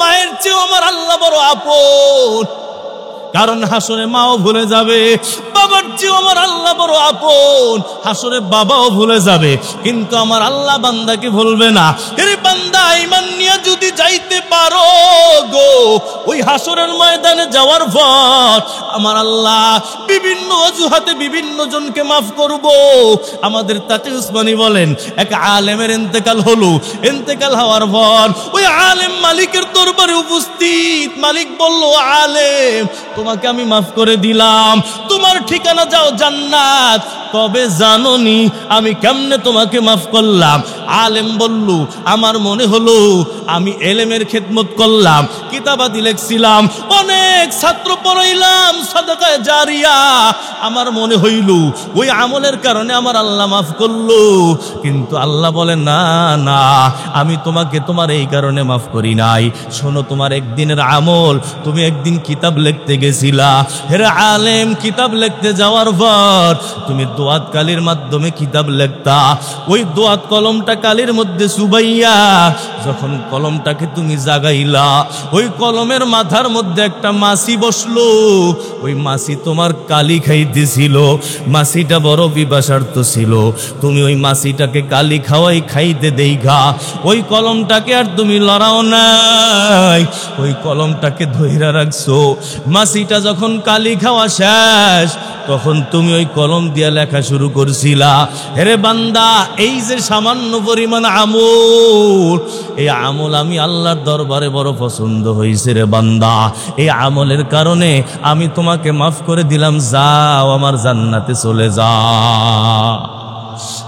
মায়ের চেয়েও আমার আল্লাহ বড় আপন, কারণ হাসরে মাও ভুলে যাবে, বাবার চেয়েও আমার আল্লাহ বড় আপন, হাসরে বাবাও ভুলে যাবে, কিন্তু আমার আল্লাহ বান্দাকে ভুলবে না। এরে বান্দা, ঈমান নিয়ে যদি যাইতে পারো গো, ওই হাসরের ময়দানে যাওয়ার পর আমার আল্লাহ বিভিন্ন অজুহাতে বিভিন্ন জনকে মাফ করব। আমাদের তাকি উসমানী বলেন, এক আলেমের ইন্তেকাল হলো, ইন্তেকাল হওয়ার পর ওই আলেম মালিকের দরবারে উপস্থিত। মালিক বলল, আলেম তোমাকে আমি মাফ করে দিলাম, তোমার ঠিকানা যাও জান্নাত। তবে জানোনি আমি কেমনে তোমাকে মাফ করলাম? আলেম বলল, আমার মনে হলো আমি এলেমের খেদমত করলাম, কিতাবাদি লিখছিলাম, অনেক ছাত্র পড়াইলাম, সাদাকায়ে জারিয়া, আমার মনে হইল ওই আমলের কারণে আমার আল্লাহ মাফ করলো। কিন্তু আল্লাহ বলে, না না, আমি তোমাকে তোমার এই কারণে মাফ করি নাই। শোনো, তোমার একদিনের আমল, তুমি একদিন কিতাব লিখতে গেছিলা। হেরে আলেম, কিতাব লিখতে যাওয়ার পর তুমি দোয়াত কালির মাধ্যমে কিতাব লিখতা। ওই দোয়াত কলমটা কালির মধ্যে চুবাইয়া যখন কলমটাকে তুমি জাগাইলা, ওই কলমের মাথার মধ্যে একটা মাছি বসলো। ওই মাছি তোমার কালি খাইতেছিল, মাছিটা বড় পিপাসার্থ ছিল। তুমি ওই মাছিটাকে কালি খাওয়াই খাইতে দেইগা ওই কলমটাকে আর তুমি লড়াও নাই, ওই কলমটাকে ধইরা রাখছো। মাছিটা যখন কালি খাওয়া শেষ, তখন তুমি ওই কলম দিয়া লেখা শুরু করছিলা। হেরে বান্দা, এই যে সামান্য পরিমাণ আমল, এই আমল আমি আল্লাহর দরবারে বড় পছন্দ হয়েছে রে বান্দা। এই আমলের কারণে আমি তোমাকে মাফ করে দিলাম, যাও আমার জান্নাতে চলে যাও।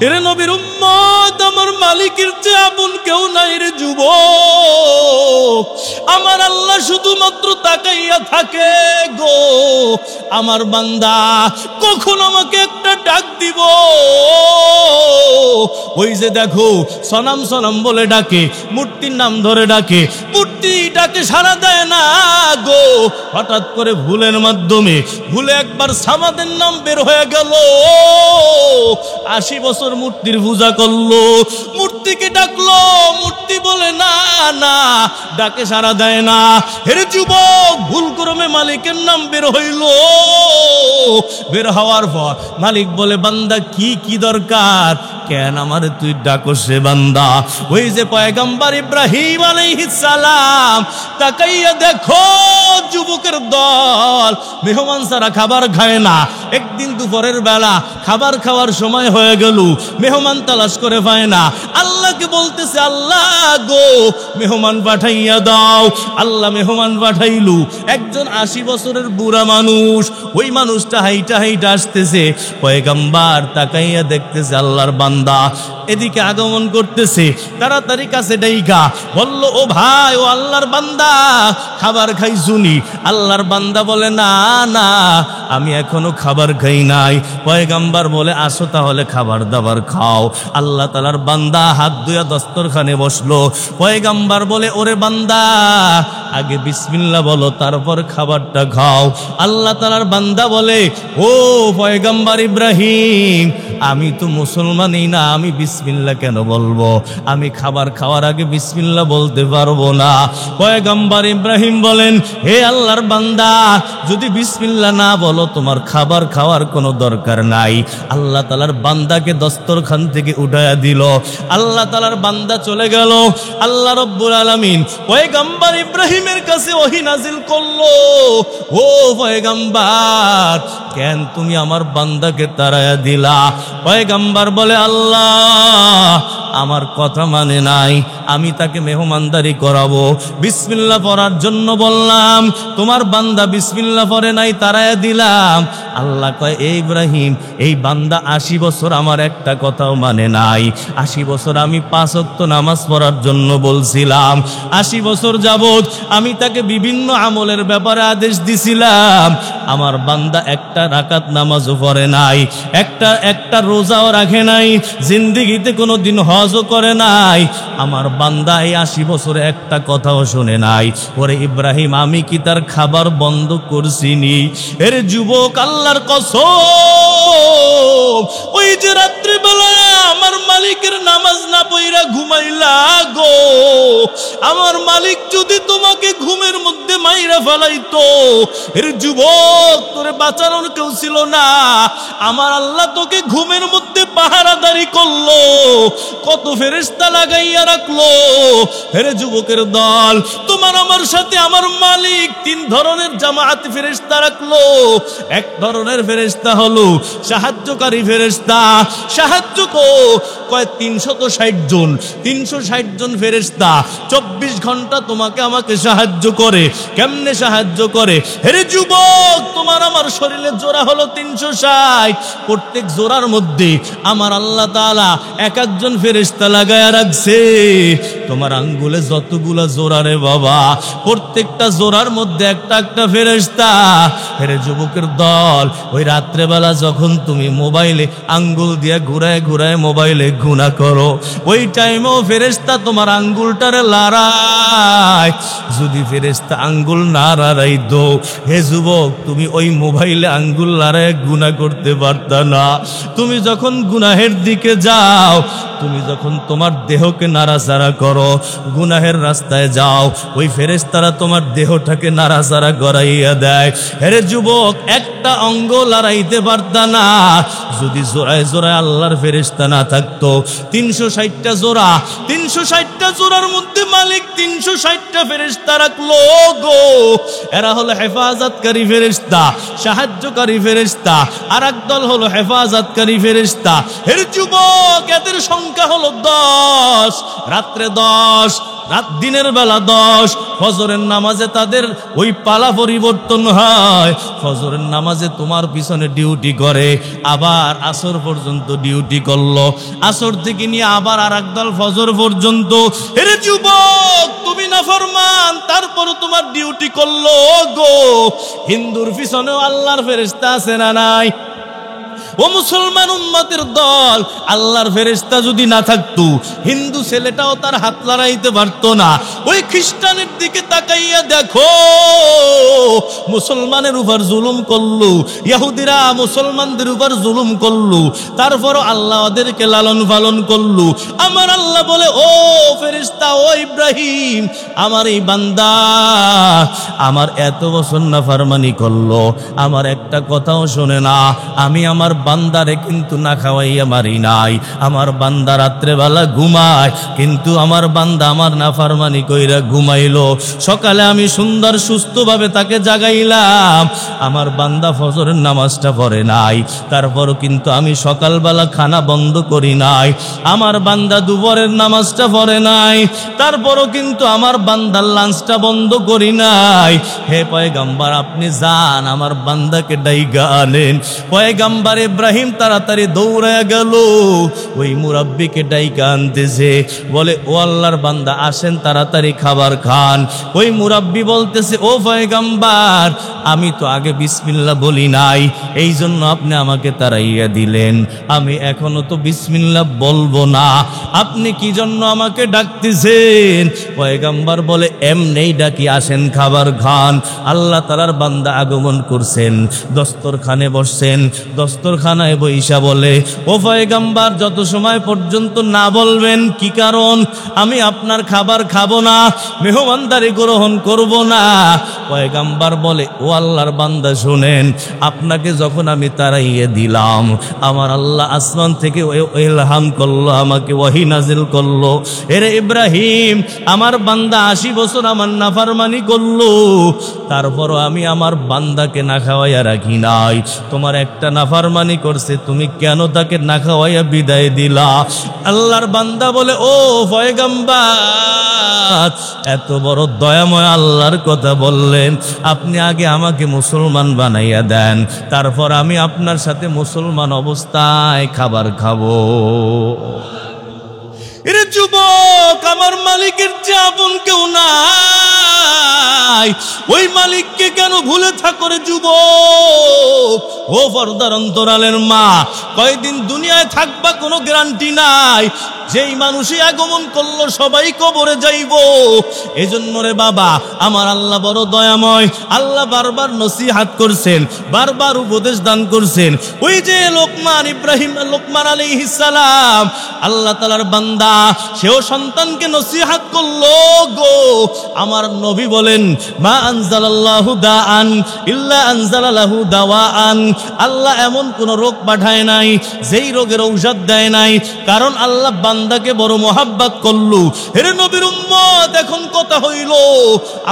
এরে নবীর উম্মত, আমার মালিকের চেয়ে আপন কেউ নাই রে যুবক। আমার আল্লাহ শুধুমাত্র তাকাইয়া থাকে গো, আমার বান্দা কখন আমাকে একটা ডাক দিব। ওই যে দেখো, সনাম সনাম বলে ডাকে, মূর্তির নাম ধরে ডাকে, মূর্তি ডাকে সাড়া দেয় না গো। হঠাৎ করে ভুলের মাধ্যমে, ভুলে একবার সামাদের নাম বের হয়ে গেল। 80 বছর মূর্তির পূজা করলো, মূর্তিকে ডাকলো, মূর্তি বলে না না, ডাকে সাড়া দেয় না। হেরে যুবক, ভুল ক্রমে মালিকের নাম বের হইল। বের হওয়ার পর মালিক বলে, বান্দা কি কি দরকার, কেন আমারে তুই ডাকস রে বান্দা? ওই যে পয়গম্বর ইব্রাহিম আলাইহিস সালাম, তাকাইয়া দেখো যুবকের দল মেহমান ছাড়া খাবার খায় না। একদিন দুপুরের বেলা খাবার খাওয়ার সময় হয়ে গেল, মেহমান তালাশ করে পায় না। আল্লাহকে বলতেছে, আল্লাহ গো, মেহমান পাঠাইয়া দাও। আল্লাহ মেহমান পাঠাইলু। একজন 80 বছরের বুড়া মানুষ, ওই মানুষটা হাইটা হাইটা আসতেছে। পয়গম্বর তাকাইয়া দেখতেছে আল্লাহর বান্দা এদিকে আগমন করতেছে। তাড়াতাড়ি কাছে ডাইকা বলল, ও ভাই, ও আল্লাহর বান্দা, খাবার খাইছুনি? আল্লাহর বান্দা বলে, না না, আমি এখনো খাবার খাই নাই। পয়গম্বর বলে, আসো তাহলে খাবার দাবার খাও। আল্লাহ তাআলার বান্দা হাত ধুয়া দস্তরখানে বসলো। পয়গম্বর বলে, ওরে বান্দা, আগে বিসমিল্লাহ বলো, তারপর খাবারটা খাও। আল্লাহ তাআলার বান্দা বলে, ও পয়গম্বর ইব্রাহিম, আমি তো মুসলমানই না, আমি বিসমিল্লাহ কেন বলবো? আমি খাবার খাওয়ার আগে বিসমিল্লাহ বলতে পারবো না। পয়গম্বর ইব্রাহিম বলেন, হে আল্লাহর বান্দা, যদি বিসমিল্লাহ না বলো, তোমার খাবার খাওয়ার কোনো দরকার নাই। আল্লাহ তাআলার বান্দাকে দস্তরখান থেকে উঠায়া দিল। আল্লাহ তাআলার বান্দা চলে গেল। আল্লাহ রব্বুল আলামিন পয়গম্বর ইব্রাহিমের কাছে ওহী নাজিল করলো, ও পয়গম্বর, কেন তুমি আমার বান্দাকে তাড়ায়া দিলা? পয়গম্বর বলে, আল্লাহ আমার কথা মানে নাই, আমি তাকে মেহমানদারি করাবো, বিসমিল্লাহ পড়ার জন্য বললাম, তোমার বান্দা বিসমিল্লাহ পড়ে নাই, তাড়ায়া দিলাম। আল্লাহ কয়, এই ইব্রাহিম, এই বান্দা 80 বছর আমার একটা কথাও মানে নাই। 80 বছর আমি 5 ওয়াক্ত নামাজ পড়ার জন্য বলছিলাম। 80 বছর যাবত আমি তাকে বিভিন্ন আমলের ব্যাপারে আদেশ দিছিলাম। আমার বান্দা একটা রাকাত নামাজও পড়ে নাই, একটা রোজাও রাখে নাই, জিন্দেগিতে কোনো দিন হজও করে নাই। আমার বান্দা এই 80 বছরে একটা কথাও শুনে নাই। ওরে ইব্রাহিম, আমি কি তার খাবার বন্ধ করছিনি? এর যুবক, আল্লাহর কসম, ওই যে রাত্রিবেলা আমার মালিকের নামাজ না পড়া ঘুমাইলা গো, আমার মালিক যদি তোমাকে ঘুমের মধ্যে মাইরা ফেলাইতো, এর যুবক তোরে বাঁচানোর কেউ ছিল না, আমার আল্লাহ তোকে ঘুমের মধ্যে পাহারাদারি করলো, কত ফেরেশতা লাগাইয়া রাখলো। হেরে যুবকের দল, তোমার আমার সাথে আমার মালিক তিন ধরনের জামাত ফেরেশতা রাখলো। এক ধরনের ফেরেশতা হলো সাহায্যকারী ফেরেশতা, সাহায্য কয় 360 জন, 360 জন ফেরেশতা 24 ঘন্টা তোমাকে আমাকে সাহায্য করে। কেমনে সাহায্য করে? হেরে যুবক, তোমার আমার শরীরে জোড়া হলো 360, প্রত্যেক জোড়ার মধ্যে আমার আল্লাহ তাআলা এক একজন ফেরেশতা লাগায়া রাখছে। তোমার আঙ্গুলে যতগুলা জোড়া রে বাবা, প্রত্যেকটা জোড়ার মধ্যে একটা একটা ফেরেশতা। হেরে যুবকের দল, ওই রাত্রেবেলা যখন তুমি মোবাইলে আঙ্গুল দিয়ে ঘুরায় ঘুরায় মোবাইলে গুনাহ করো, ওই টাইমেও ফেরেশতা তোমার আঙ্গুলটারে লড়ায়। যদি ফেরেশতা আঙ্গুল না লড়াইতো, হে যুবক, তুমি ওই মোবাইলে আঙ্গুল লড়ায় গুনাহ করতে পারতা না। তুমি যখন গুনাহের দিকে যাও, তুমি যখন তোমার দেহকে নাড়াচাড়া করো, গুনাহের রাস্তায় যাও, ওই ফেরেশতারা তোমার দেহটাকে নাড়াচাড়া করাইয়া দেয়। হেরে যুবক, একটা অঙ্গ লড়াইতে পারতা না যদি জোড়ায় জোড়ায় আল্লাহর ফেরেশতা না থাকতো। 360টা জোড়া, 360টা জোড়ার মধ্যে মালিক 360টা ফেরেশতা রাখলো গো। এরা হলো হেফাজতকারী ফেরেশতা, সাহায্যকারী ফেরেশতা। আর এক দল হলো হেফাজতকারী ফেরেশতা। এর যুবক, এদের সংখ্যা হলো 10, রাত্রে 10, দিনের বেলা 10। ফজরের নামাজে তাদের ওই পালা পরিবর্তন হয়। ফজরের নামাজে তোমার পিছনে ডিউটি করে, আবার আসর পর্যন্ত ডিউটি করলো, আসর থেকে নিয়ে আবার আর একদল ফজর পর্যন্ত। এরে যুবক, তুমি নাফরমান, তারপর তোমার ডিউটি করলো গো। হিন্দুর পিছনেও আল্লাহর ফেরেশতা আছে না নাই? ও মুসলমান উম্মতের দল, আল্লাহর ফেরেশতা যদি না থাকতো, হিন্দু ছেলেটাও তার হাত লড়াইতে পারতো না। ওই খ্রিস্টানের দিকে তাকাইয়া দেখো, মুসলমানের উপর জুলুম করলো, ইহুদিরা মুসলমানদের উপর জুলুম করলো, তারপরও আল্লাহ ওদেরকে লালন পালন করলো। আমার আল্লাহ বলে, ও ফেরেশতা, ও ইব্রাহিম, আমার এই বান্দা আমার এত বছর নাফরমানি করলো, আমার একটা কথাও শোনে না। আমি আমার বান্দারে কিন্তু না খাওয়াইয়া মারি নাই। আমার বান্দা রাত্রেবেলা ঘুমায়, কিন্তু আমার বান্দা আমার নাফরমানি কইরা ঘুমাইলো। সকালে আমি সুন্দর সুস্থভাবে তাকে জাগাইলাম, আমার বান্দা ফজরের নামাজটা পড়ে নাই, তারপরও কিন্তু আমি সকালবেলা খানা বন্ধ করি নাই। আমার বান্দা দুপুরের নামাজটা পড়ে নাই, তারপরও কিন্তু আমার বান্দার লাঞ্চটা বন্ধ করি নাই। হে পয়গম্বর, আপনি যান, আমার বান্দাকে ডাইগা আনেন। পয়গম্বর ইব্রাহিম তাড়াতাড়ি দৌড়ায়া গেল, ওই মুরাব্বিকে ডাইগা আনতেছে, বলে, ও আল্লাহর বান্দা, আসেন তাড়াতাড়ি খাবার খান। ওই মুরাব্বি বলতেছে, ও পয়গম্বর, আমি তো আগে বিসমিল্লাহ বলি নাই, এই জন্য আপনি আমাকে তাড়াইয়া দিলেন, আমি এখনো তো বিসমিল্লাহ বলবো না, আপনি কি জন্য আমাকে ডাকতেছেন? পয়গম্বর বলে, এমনেই ডাকি, আসেন খাবার খান। আল্লাহ তাআলার বান্দা আগমন করছেন, দস্তরখানে বসছেন, দস্তরখানায় বইসা বলে, ও পয়গম্বর, যত সময় পর্যন্ত না বলবেন কি কারণ আমি আপনার খাবার খাবো না, মেহমানদারি গ্রহণ করব না। পয়গম্বর বলে, ও আল্লাহর বান্দা শুনেন, আপনাকে যখন আমি তাড়াইয়ে দিলাম, আমার আল্লাহ আসমান থেকে ইলহাম করলো, আমাকে ওহী নাজিল করলো, এরে ইব্রাহিম, আমার বান্দা 80 বছর আমার নাফরমানি করলো, তারপরও আমি আমার বান্দাকে না খাওয়াইয়া রাখি নাই। তোমার একটা নাফরমানি করছে, তুমি কেন তাকে না খাওয়াইয়া বিদায় দিলা? আল্লাহর বান্দা বলে, ও পয়গম্বর, এত বড় দয়াময় আল্লাহর কথা বললেন, আপনি আগে আমাকে মুসলমান বানাইয়া দেন, তারপর আমি আপনার সাথে মুসলমান অবস্থায় খাবার খাবো। এরে যুবক, আমার মালিকের যে আপন কেউ নাই, ওই মালিককে কেন ভুলে থাকো রে যুবক? ও পর্দার অন্তরালের মা, কয়দিন দুনিয়ায় থাকবা কোনো গ্যারান্টি নাই। যেই মানুষই আগমন করলো সবাই কবরে যাইব। এজন্য রে বাবা, আমার আল্লাহ বড় দয়াময়। আল্লাহ বারবার নসিহাত করছেন, বারবার উপদেশ দান করছেন। ওই যে লোকমান আলাইহিস সালাম, আল্লাহ তাআলার বান্দা, সেও সন্তানকে নসিহাত করলো গো। আমার নবী বলেন, মা আনজালাল্লাহু দাআন ইল্লা আনজালা লাহু দাওয়াআন। আল্লাহ এমন কোন রোগ পাঠায় নাই যেই রোগের ঔষধ দেয় নাই, কারণ আল্লাহ বান্দাকে বড় মোহাব্বত করলো। হেরে নবীর উম্মত, এখন কথা হইল,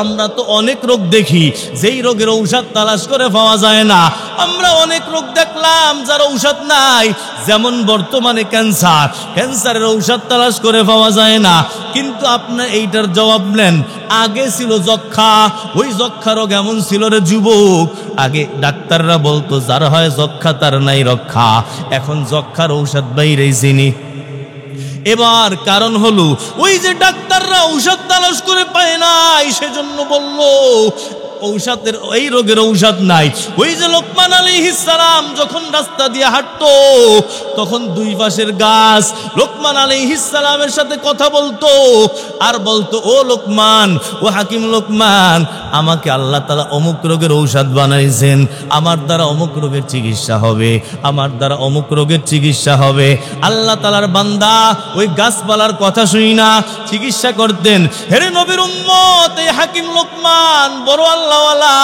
আমরা তো অনেক রোগ দেখি যেই রোগের ঔষধ তালাশ করে পাওয়া যায় না। আমরা অনেক রোগ দেখলাম যার ঔষধ নাই, যেমন বর্তমানে ক্যান্সারের ঔষধ তালাশ করে পাওয়া যায় না। কিন্তু আপনার এইটার জবাব নেন, আগে ছিল যক্ষা। ওই যক্ষা রোগ এমন ছিল রে যুবক, আগে ডাক্তাররা বলতো যার হয় যক্ষা তার নাই রক্ষা। এখন যক্ষার ঔষধ বাইরেছিনি। এবার কারণ হলো ওই যে ডাক্তাররা ঔষধ তালাশ করে পায় নাই, সেজন্য বলল ঔষধের, এই রোগের ঔষধ নাই। ওই যে লোকমান আলাইহিস সালাম যখন রাস্তা দিয়ে হাঁটতো, তখন দুই পাশের গাছ লোকমান আলাইহিস সালামের সাথে কথা বলতো আর বলতো, ও লোকমান, ও হাকিম লোকমান, আমাকে আল্লাহ তাআলা অমুক রোগের ঔষধ বানাইছেন, আমার দ্বারা অমুক রোগের চিকিৎসা হবে, আমার দ্বারা অমুক রোগের চিকিৎসা হবে। আল্লাহ তাআলার বান্দা ওই গাছপালার কথা শুনি না চিকিৎসা করতেন। হেরে নবীর উম্মত, এই হাকিম লোকমান বড় আল্লাহওয়ালা,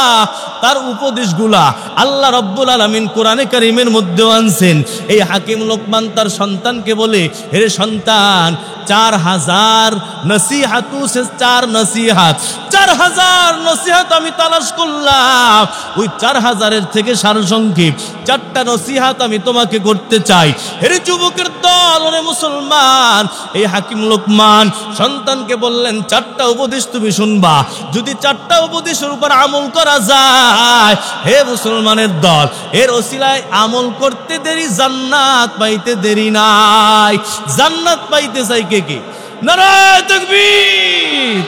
তার উপদেশগুলা আল্লাহ রাব্বুল আলামিন কোরআনে কারীমের মধ্যেও আনছেন। এই হাকিম লোকমান তার সন্তানকে বলে, হেরে সন্তান, 4000 নসিহাতু সে 4 নসিহাত, 4000 নসিহাত আমি তালাশ করলাম। ওই 4000-এর থেকে সারসংক্ষেপ 4টা নসিহাত আমি তোমাকে করতে চাই। হেরে যুবকের দল, ওরে মুসলমান, এই হাকিম লোকমান সন্তানকে বললেন, 4টা উপদেশ তুমি শুনবা। যদি 4টা উপদেশের উপর আমল করা যায়, হে মুসলমানের দল, এর ওসিলায় আমল করতে দেরি, জান্নাত পাইতে দেরি নাই। জান্নাত পাইতে চাই কে কে? নারায়ে তাকবীর।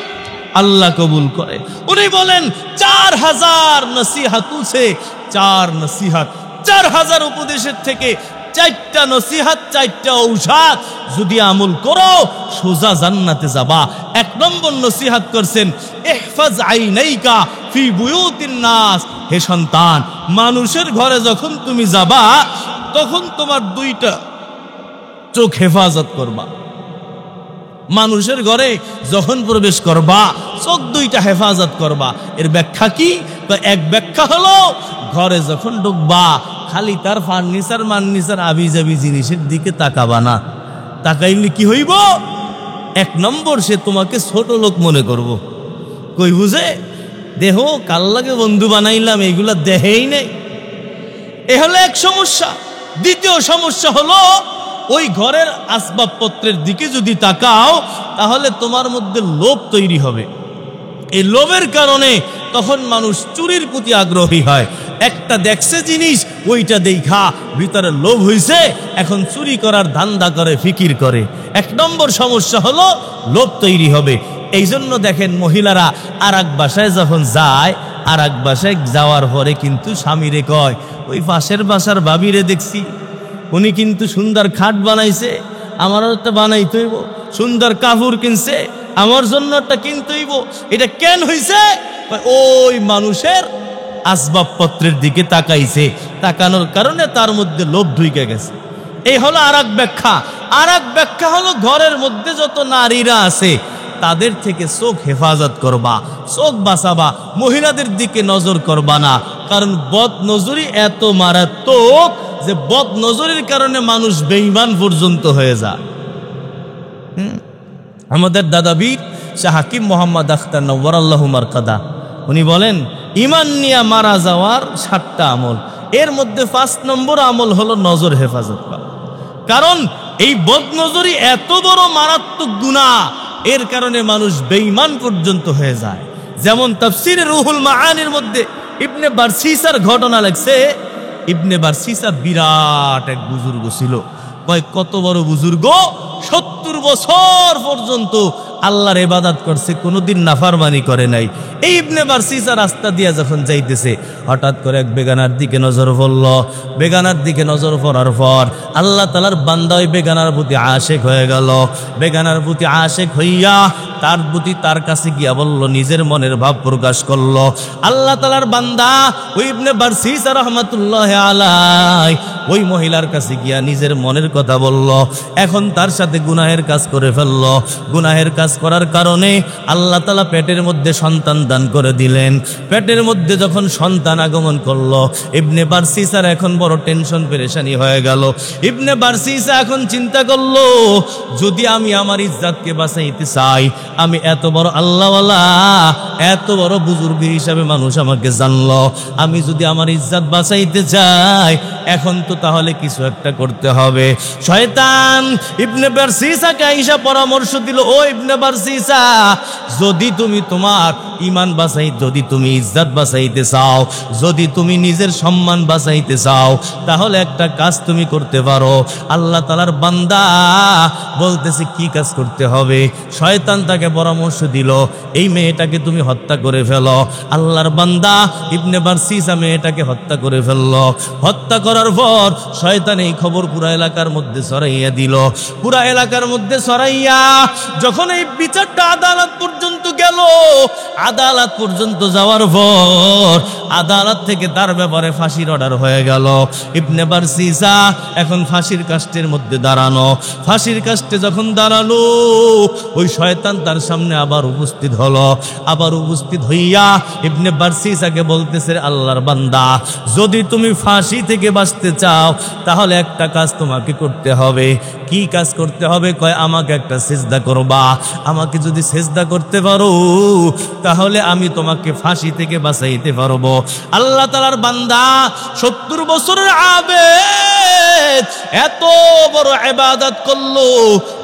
আল্লাহ কবুল করে। উনি বলেন 4000 নসিহাতু সে 4 নসিহাত, 4000 উপদেশের থেকে 4টা নসিহাত, 4টা ঔষধ যদি আমল করো, সোজা জান্নাতে যাবা। 1 নম্বর নসিহাত করছেন, ইহফাজ আইনাইকা ফি বুয়ুতিন নাস। হে সন্তান, মানুষের ঘরে যখন তুমি যাবা, তখন তোমার 2টা চোখ হেফাজত করবা। মানুষের ঘরে যখন প্রবেশ করবা, চোখ 2টা হেফাজত করবা। এর ব্যাখ্যা কি? তো এক ব্যাখ্যা হলো, ঘরে যখন ঢুকবা, খালি তার ফার্নিচার আবিজাবি জিনিসের দিকে তাকাবা না। তাকাইলে কি হইব? 1 নম্বর, সে তোমাকে ছোট লোক মনে করব। কই বুঝে দেহ কাল্লাকে বন্ধু বানাইলাম, এইগুলা দেহেই নেই। এ হলো এক সমস্যা। দ্বিতীয় সমস্যা হলো, ওই ঘরের আসবাবপত্রের দিকে যদি তাকাও, তাহলে তোমার মধ্যে লোভ তৈরি হবে। এই লোভের কারণে তখন মানুষ চুরির প্রতি আগ্রহী হয়। একটা দেখছে জিনিস, ওইটা দেখা ভিতরে লোভ হইছে, এখন চুরি করার ধান্দা করে, ফিকির করে। 1 নম্বর সমস্যা হলো লোভ তৈরি হবে। এই জন্য দেখেন, মহিলারা আর এক বাসায় যখন যায়, আর এক বাসায় যাওয়ার পরে কিন্তু স্বামীরে কয়, ওই পাশের বাসার ভাবিরে দেখছি, উনি কিন্তু সুন্দর খাট বানাইছে, আমারও একটা বানাইতে হইব। সুন্দর কাপড় কিনছে, আমার জন্য একটা কিনতে হইব। এটা কেন হইছে? ওই মানুষের আসবাবপত্রের দিকে তাকাইছে, তাকানোর কারণে তার মধ্যে লোভ ঢুকে গেছে। এই হলো আর এক ব্যাখ্যা। আর এক ব্যাখ্যা হলো, ঘরের মধ্যে যত নারীরা আছে, তাদের থেকে চোখ হেফাজত করবা, চোখ বাঁচাবা, মহিলাদের দিকে নজর করবা না। কারণ বদ নজরি এত মারাত্মক যে বদ নজরের কারণে মানুষ বেঈমান পর্যন্ত হয়ে যায়। আমাদের দাদাবীর শাহ হাকিম মোহাম্মদ আখতার নওয়ারাল্লাহু মারকাদা, উনি বলেন, ইমান নিয়ে মারা যাওয়ার 7টা আমল, এর মধ্যে 5 নম্বর আমল হলো নজর হেফাজত করা। কারণ এই বদ নজরি এত বড় মারাত্মক গুনাহ, এর কারণে মানুষ বেঈমান পর্যন্ত হয়ে যায়। যেমন তাফসীরে রুহুল মাআনির মধ্যে ইবনে বারসিসার ঘটনা লেখছে। ইবনে বারসিসা বিরাট এক বুজুর্গ ছিল। কয় কত বড় বুজুর্গ, 70 বছর পর্যন্ত আল্লাহর ইবাদত করছে, কোনোদিন নাফরমানি করে নাই। এই ইবনে বারসিসা রাস্তা দিয়ে যখন যাইতেছে, হঠাৎ করে এক বেগানার দিকে নজর পড়ল। বেগানার দিকে নজর পড়ার পর আল্লাহ তাআলার বান্দা ওই বেগানার প্রতি আশেক হয়ে গেল। বেগানার প্রতি আশেক হইয়া তার প্রতি তার কাছে গিয়া বলল, নিজের মনের ভাব প্রকাশ করলো। আল্লাহ তাআলার বান্দা ওই ইবনে বারসিসা রাহমাতুল্লাহি আলাইহি ওই মহিলার কাছে গিয়া নিজের মনের কথা বলল। এখন তার সাথে গুনাহের কাজ করে ফেলল। গুনাহের কাজ করার কারণে আল্লাহ তাআলা পেটের মধ্যে সন্তান দান করে দিলেন। পেটের মধ্যে যখন সন্তান আগমন করলো, ইবনে বারসিসার এখন বড় টেনশন পেরেশানি হয়ে গেল। ইবনে বারসিসা এখন চিন্তা করলো, যদি আমি আমার ইজ্জতকে বাঁচাইতে চাই, আমি এত বড় আল্লাহওয়ালা, এত বড় বুজুর্গ হিসাবে মানুষ আমাকে জানলো, আমি যদি আমার ইজ্জত বাঁচাইতে চাই, এখন তো তাহলে কিছু একটা করতে হবে। শয়তান ইবনে বারসিসাকে আইসা পরামর্শ দিল, ও ইবনে বারসিসা, যদি তুমি তোমার ঈমান বাঁচাই, যদি তুমি ইজ্জত বাঁচাইতে চাও, যদি তুমি নিজের সম্মান বাঁচাইতে চাও, তাহলে একটা কাজ তুমি করতে পারো। আল্লাহ তাআলার বান্দা বলতেছে, কি কাজ করতে হবে? শয়তান তাকে পরামর্শ দিল, এই মেয়েটাকে তুমি হত্যা করে ফেলো। আল্লাহর বান্দা ইবনে বারসিসা মেয়েটাকে হত্যা করে ফেললো। হত্যা করার পর শয়তান এই খবর পুরা এলাকার মধ্যে ছড়াইয়া দিল। পুরা এলাকার মধ্যে ছড়াইয়া যখন এই বিচারটা আদালত পর্যন্ত গেল, আদালত পর্যন্ত যাওয়ার পর আদালত থেকে তার ব্যাপারে ফাঁসির অর্ডার হয়ে গেল। ইবনে বারসিসা এখন ফাঁসির কাষ্ঠের মধ্যে দাঁড়ানো। ফাঁসির কাষ্ঠে যখন দাঁড়ালো, ওই শয়তান তার সামনে আবার উপস্থিত হলো। আবার উপস্থিত হইয়া ইবনে বারসিসাকে বলতেছে, আল্লাহর বান্দা, যদি তুমি ফাঁসি থেকে বাঁচতে চাও, তাহলে একটা কাজ তোমাকে করতে হবে। কি কাজ করতে হবে? কয়, আমাকে একটা সিজদা করবা। আমাকে যদি সিজদা করতে পারো, তাহলে আমি তোমাকে ফাঁসি থেকে বাঁচাইতে পারবো। আল্লাহ তাআলার বান্দা 70 বছরের আবেদ এত বড় ইবাদত করলো।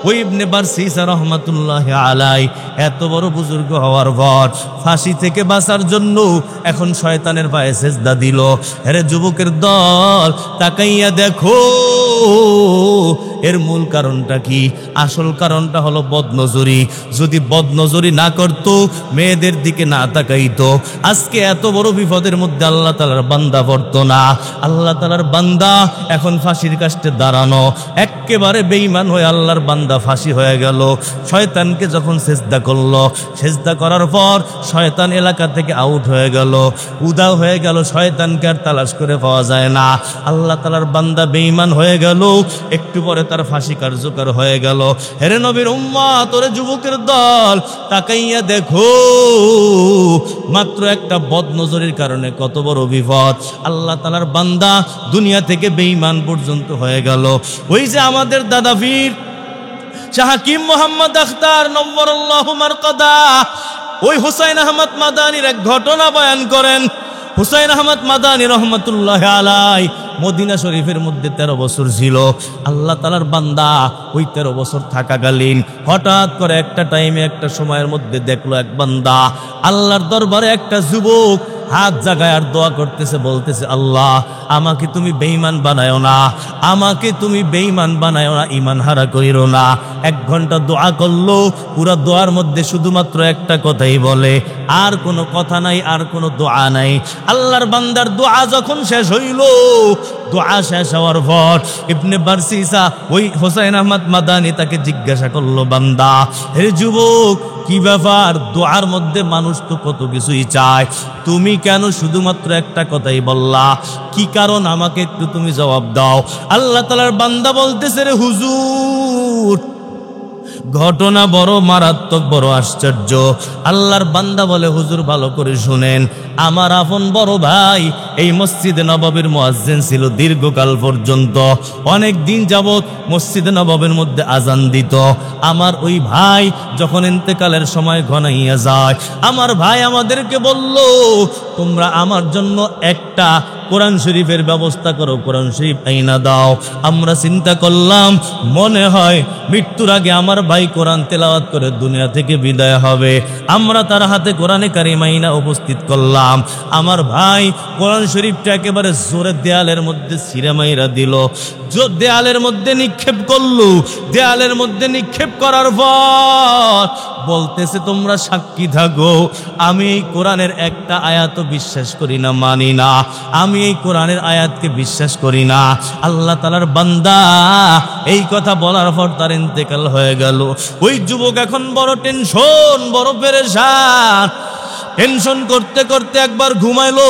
ওই ইবনে বারসিসা রাহমাতুল্লাহি আলাইহি এত বড় বুজুর্গ হওয়ার পর ফাঁসি থেকে বাঁচার জন্য এখন শয়তানের পায়ে সিজদা দিল। আরে যুবকের দল, তাকাইয়া দেখো এর মূল কারণটা কি? আসল কারণটা হলো বদনজরি। যদি বদনজরি না করতো, মেয়েদের দিকে না তাকাইতো, আজকে এত বড় বিপদের মধ্যে আল্লাহ তাআলার বান্দা পড়তো না। আল্লাহ তাআলার বান্দা এখন ফাঁসির কাষ্ঠে দাঁড়ানো, একেবারে বেঈমান হয়ে আল্লাহর বান্দা ফাঁসি হয়ে গেল। শয়তানকে যখন সিজদা করলো, সিজদা করার পর শয়তান এলাকা থেকে আউট হয়ে গেল, উধাও হয়ে গেল। শয়তানকে আর তালাশ করে পাওয়া যায় না। আল্লাহ তাআলার বান্দা বেঈমান হয়ে গেল। একটু পরে তার ফাঁসি কার্যকর হয়ে গেল। হেরে নবীর উম্মত, ওরে যুবকের দল, তাকাইয়া দেখো মাত্র একটা বদনজরের কারণে কত বড় বিপদ। আল্লাহ তাআলার বান্দা দুনিয়া থেকে বেঈমান পর্যন্ত হয়ে গেল। ওই যে আমাদের দাদা পীর শাহ হাকিম মোহাম্মদ আখতার নওয়ারাল্লাহু মারকাদা, ওই হুসাইন আহমদ মাদানির এক ঘটনা বয়ান করেন। হুসাইন আহমদ মাদানি রহমতুল্লাহি আলাইহি মদিনা শরীফের মধ্যে 13 বছর ছিল। আল্লাহ তাআলার বান্দা ওই 13 বছর থাকাকালীন হঠাৎ করে একটা টাইমে, একটা সময়ের মধ্যে দেখলো এক বান্দা আল্লাহর দরবারে একটা যুবক হাত জাগায় আর দোয়া করতেছে, বলতেছে, আল্লাহ আমাকে তুমি বেঈমান বানায়ো না, আমাকে তুমি বেঈমান বানায়ো না, ঈমান হারা কইরো না। 1 ঘন্টা দোয়া করলো। পুরা দোয়ার মধ্যে শুধুমাত্র একটা কথাই বলে, আর কোনো কথা নাই, আর কোনো দোয়া নাই। আল্লাহর বান্দার দোয়া যখন শেষ হইল, দোয়া শেষ হওয়ার পর ইবনে বারসিসা ওই হুসাইন আহমদ মাদানি তাকে জিজ্ঞাসা করলো, বান্দা, হে যুবক, কি ব্যাপার? দোয়ার মধ্যে মানুষ তো কত কিছুই চায়, তুমি কেন শুধুমাত্র একটা কথাই বললা? কি কারণ আমাকে একটু তুমি জবাব দাও। আল্লাহ তাআলার বান্দা বলতেছে, রে হুজুর, ঘটনা বড় মারাত্মক, বড় আশ্চর্য। আল্লাহর বান্দা বলে, হুজুর ভালো করে শুনেন, আমার আপন বড় ভাই এই মসজিদে নববীর মুয়াজ্জিন ছিল দীর্ঘকাল পর্যন্ত। অনেক দিন যাবত মসজিদে নববীর মধ্যে আজান দিত। আমার ওই ভাই যখন ইন্তেকালের সময় ঘনাইয়া যায়, আমার ভাই আমাদেরকে বলল, তোমরা আমার জন্য একটা কোরআন শরীফের ব্যবস্থা করো, কোরআন শরীফ আইনা দাও। আমরা চিন্তা করলাম মনে হয় মৃত্যুর আগে আমার ভাই কোরআন তেলাওয়াত করে দুনিয়া থেকে বিদায় হবে। আমরা তার হাতে কোরআনে কারিম আইনা উপস্থিত করলাম। আমার ভাই কোরআন শরীফটা একেবারে জোরে দেয়ালের মধ্যে ছিঁড়ে মাইরা দিল, দেয়ালের মধ্যে নিক্ষেপ করলো। দেয়ালের মধ্যে নিক্ষেপ করার পর বলতেছে তোমরা সাক্ষী থাকো, আমি এই কোরআনের একটা আয়াতও বিশ্বাস করি না, মানি না। আমি এই কোরআনের আয়াতকে বিশ্বাস করি না। আল্লাহ তাআলার বান্দা এই কথা বলার পর তার ইন্তেকাল হয়ে গেল। ওই যুবক এখন বড় টেনশন, বড় পেরেশান। টেনশন করতে করতে একবার ঘুমাইলো।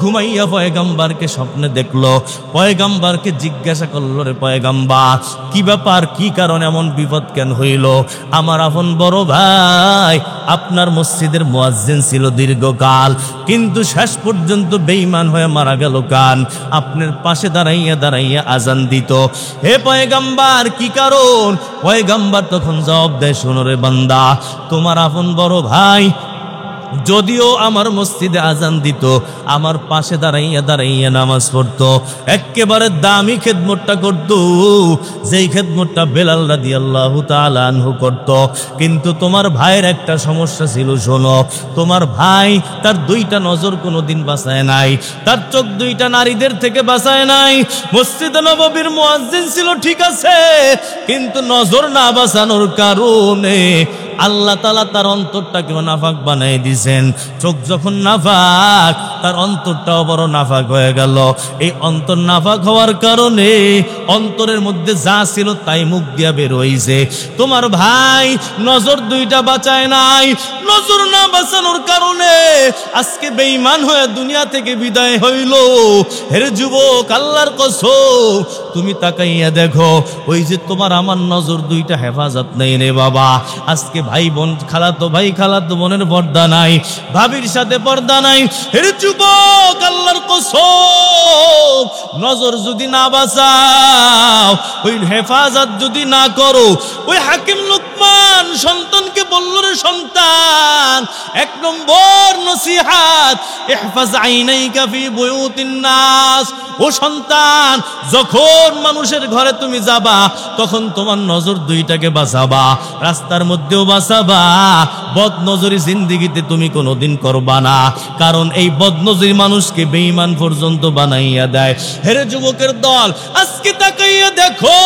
ঘুমাইয়া পয়গাম্বারকে স্বপ্নে দেখলো। পয়গাম্বারকে জিজ্ঞাসা করলো, রে পয়গাম্বার, কি ব্যাপার, কি কারণে এমন বিপদ কেন হইল? আমার আপন বড় ভাই আপনার মসজিদের মুয়াজ্জিন ছিল দীর্ঘকাল, কিন্তু শেষ পর্যন্ত বেঈমান হয়ে মারা গেল। কান আপনার পাশে দাঁড়াইয়া দাঁড়াইয়া আজান দিত। হে পয়গাম্বার, কি কারণ? পয়গাম্বার তখন জবাব দেয়, শোনো রে বান্দা, তোমার আপন বড় ভাই যদিও আমার মসজিদে আজান দিত, আমার পাশে দাঁড়াইয়া দাঁড়াইয়া নামাজ পড়তো, একেবারে দামি খেদমতটা করত, যেই খেদমতটা বেলাল রাদিয়াল্লাহু তাআলা আনহু করত। কিন্তু তোমার ভাইয়ের একটা সমস্যা ছিল, শোনো, তোমার ভাই তার দুইটা নজর কোনোদিন বাঁচায় নাই, তার চোখ দুইটা নারীদের থেকে বাঁচায় নাই। মসজিদে নববীর মুয়াজ্জিন ছিল ঠিক আছে, কিন্তু নজর না বাঁচানোর কারণে আল্লাহ তাআলা তার অন্তরটাকে নাফাক বানাই দিয়েছেন। চোখ যখন নাফাক, তার অন্তরটাও বড় নাফাক হয়ে গেল। এই অন্তর নাফাক হওয়ার কারণে অন্তরের মধ্যে যা ছিল তাই মুখ দিয়া বের হইছে। তোমার ভাই নজর দুইটা বাঁচায় নাই, নজর না বাঁচানোর কারণে আজকে বেঈমান হয়ে দুনিয়া থেকে বিদায় হইল। হেরে যুবক, আল্লাহর কসম, তুমি তাকাইয়া দেখো, ওই যে তোমার আমার নজর দুইটা হেফাজত নেই রে বাবা। আজকে ভাই বোন, খালাতো ভাই খালাতো বোনের পর্দা নাই, ভাবির সাথে পর্দা নাই। হেরে যুবক, আল্লাহর কসম, নজর যদি না বাঁচাও, ওই হেফাজত যদি না করো, ওই হাকিম লুকমান সন্তানকে বলল, রে সন্তান, এক নম্বর নসিহাত, ইহফাজ আইনাইকা ফি বুয়ুতিন নাস। ও সন্তান, যখন মানুষের ঘরে তুমি যাবা, তখন তোমার নজর দুইটাকে বাঁচাবা, রাস্তার মধ্যেও বাঁচাবা। বদনজরি জিন্দেগিতে তুমি কোনোদিন করবা না, কারণ এই বদনজরি মানুষকে বেঈমান পর্যন্ত বানাইয়া দেয়। হেরে যুবকের দল, আজকে তাকাইয়া দেখো,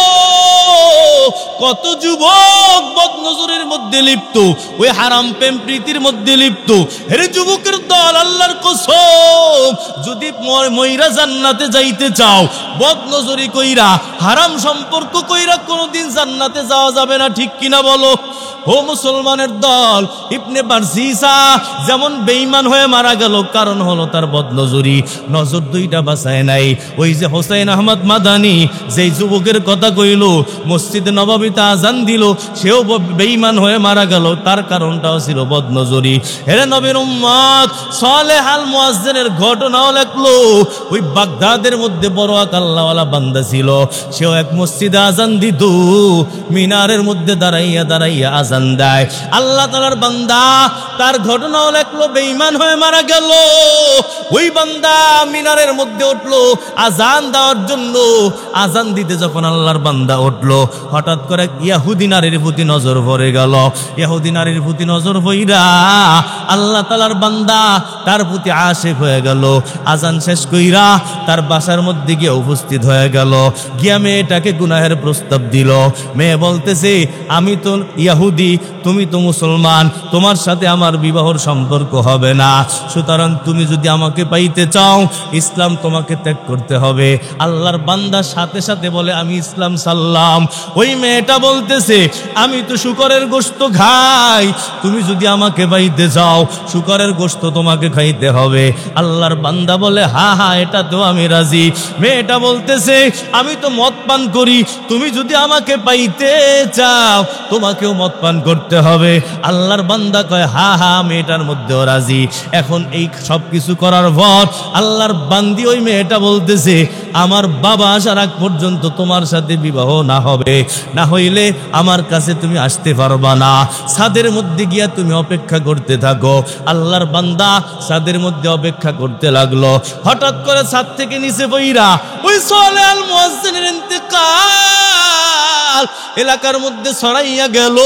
কত যুবক বদনজরের মধ্যে লিপ্ত, ওই হারাম প্রেম প্রীতির মধ্যে লিপ্ত। হেরে যুবকের দল, আল্লাহর কসম, যদি মইরা জান্নাতে যাইতে চাও, বদনজরি কইরা, হারাম সম্পর্ক কইরা কোনোদিন জান্নাতে যাওয়া যাবে না, ঠিক কিনা বলো? ও মুসলমানের দল, ইবনে বারজিসা যেমন বেঈমান হয়ে মারা গেল, কারণ হলো তার বদনজরি, নজর দুইটা বাঁচায় নাই। ওই যে হোসেন আহমদ মাদানী, যেই যুবকের কথা কইল, মসজিদে নববীতে আজান দিল, সেও বেঈমান হয়ে মারা গেল, তার কারণটাও ছিল বদনজরি। হেরে নবীর উম্মত, সালেহ আল মুয়াজ্জিনের ঘটনাও লেখলো। ওই বাগদাদের মধ্যে বড় এক আল্লাহওয়ালা বান্দা ছিল, সেও এক মসজিদে আজান দিত, মিনারের মধ্যে দাঁড়াইয়া দাঁড়াইয়া আজান দেয়। আল্লাহ তাআলার বান্দা, তার ঘটনাও লেখলো, বেঈমান হয়ে মারা গেল। ওই বান্দা মিনারের মধ্যে উঠলো আজান দেওয়ার জন্য। আজান দিতে যখন আল্লাহর বান্দা উঠলো, হঠাৎ করে ইহুদি নারীর প্রতি নজর পড়ে গেল। ইহুদি নারীর প্রতি নজর পড়া আল্লাহ তাআলার বান্দা তার প্রতি আশিক হয়ে গেল। আজান শেষ কইরা তার বাসার মধ্যে গিয়ে উপস্থিত হয়ে গেল। গিয়া মেয়েটাকে গুনাহের প্রস্তাব দিল। মেয়ে বলতেছে, আমি তো ইহুদি, তুমি তো মুসলমান, তোমার সাথে আমার বিবাহর সম্পর্ক হবে না, সুতরাং তুমি যদি আমাকে পাইতে চাও, ইসলাম তোমাকে ত্যাগ করতে হবে। আল্লাহর বান্দা সাথে সাথে বলে, আমি ইসলাম সাল্লাম। ওই মেয়েটা বলতেছে, আমি তো শুকরের গোশত খাই, তুমি যদি আমাকে পাইতে চাও, শুকরের গোশত তোমাকে খাইতে হবে। আল্লাহর বান্দা বলে, হা হা, এটা তো আমি রাজি। মেয়েটা বলতেছে, আমি তো মদ পান করি, তুমি যদি আমাকে পাইতে চাও, তোমাকেও মদ পান করতে হবে। আল্লাহর বান্দা কয়, হা হা, মেয়েটার মধ্যেও রাজি। এখন এই সব কিছু করার পর আল্লাহর বান্দি, ওই মেয়েটা বলতেছে, আমার বাবা আসার আগ পর্যন্ত তোমার সাথে বিবাহ না হবে, না হইলে আমার কাছে তুমি আসতে পারবা না। ছাদের মধ্যে গিয়া তুমি অপেক্ষা করতে থাকো। আল্লাহর বান্দা ছাদের মধ্যে অপেক্ষা করতে লাগলো। হঠাৎ করে ছাদ থেকে নিচে বইরা ওই সালেহ আল মুয়াজ্জিনের ইন্তেকাল এলাকার মধ্যে ছড়াইয়া গেল।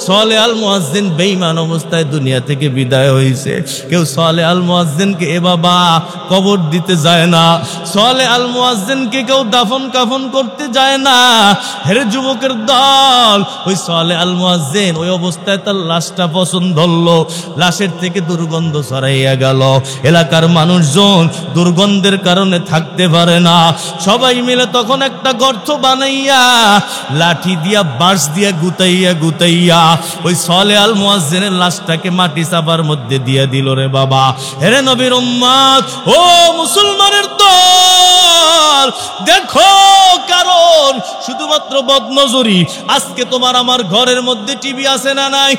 সালেহ আল মুয়াজ্জিন বেঈমান অবস্থায় দুনিয়া থেকে বিদায় হয়েছে। কেউ সালেহ আল মুয়াজ্জিনকে এ বাবা কবর দিতে যায় না, সালেহ আল মুয়াজ্জিনকে কেউ দাফন কাফন করতে যায় না। হেরে যুবকের দল, ওই সালেহ আল মুয়াজ্জিন ওই অবস্থায় তার লাশটা পছন্দ ধরলো, লাশের থেকে দুর্গন্ধ ছড়াইয়া গেল। এলাকার মানুষজন দুর্গন্ধের কারণে থাকতে পারে না। সবাই মিলে তখন একটা গর্ত বানাইয়া লাঠি দিয়া বাঁশ দিয়া গুতাইয়া গুতাইয়া ওই সালেহ আল মুয়াজ্জিনের লাশটাকে মাটি চাপার মধ্যে দিয়ে দিল রে বাবা। হেরে নবীর উম্মত, ও মুসলমানের দল, দেখো কারণ শুধুমাত্র বদনজরি। আজকে তোমার আমার ঘরের মধ্যে টিভি আছে না নাই?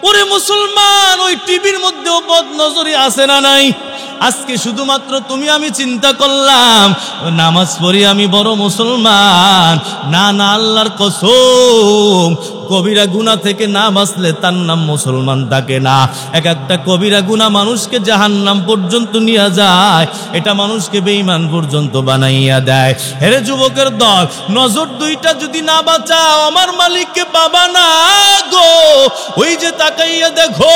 ওরে মুসলমান, ওই টিভির মধ্যেও বদনজরি আছে না নাই? আজকে শুধুমাত্র তুমি আমি চিন্তা করলাম নামাজ পড়ি আমি বড় মুসলমান। না না, আল্লাহর কসম, কবিরা গুনাহ থেকে না বাঁচলে তার নাম মুসলমান থাকে না। এক একটা কবিরা গুনাহ মানুষকে জাহান্নাম পর্যন্ত নিয়ে যায়, এটা মানুষকে বেঈমান পর্যন্ত বানাইয়া দেয়। হেরে যুবকের দল, নজর দুইটা যদি না বাঁচাও আমার মালিককে বাবা না গো। ওই যে তাকাইয়া দেখো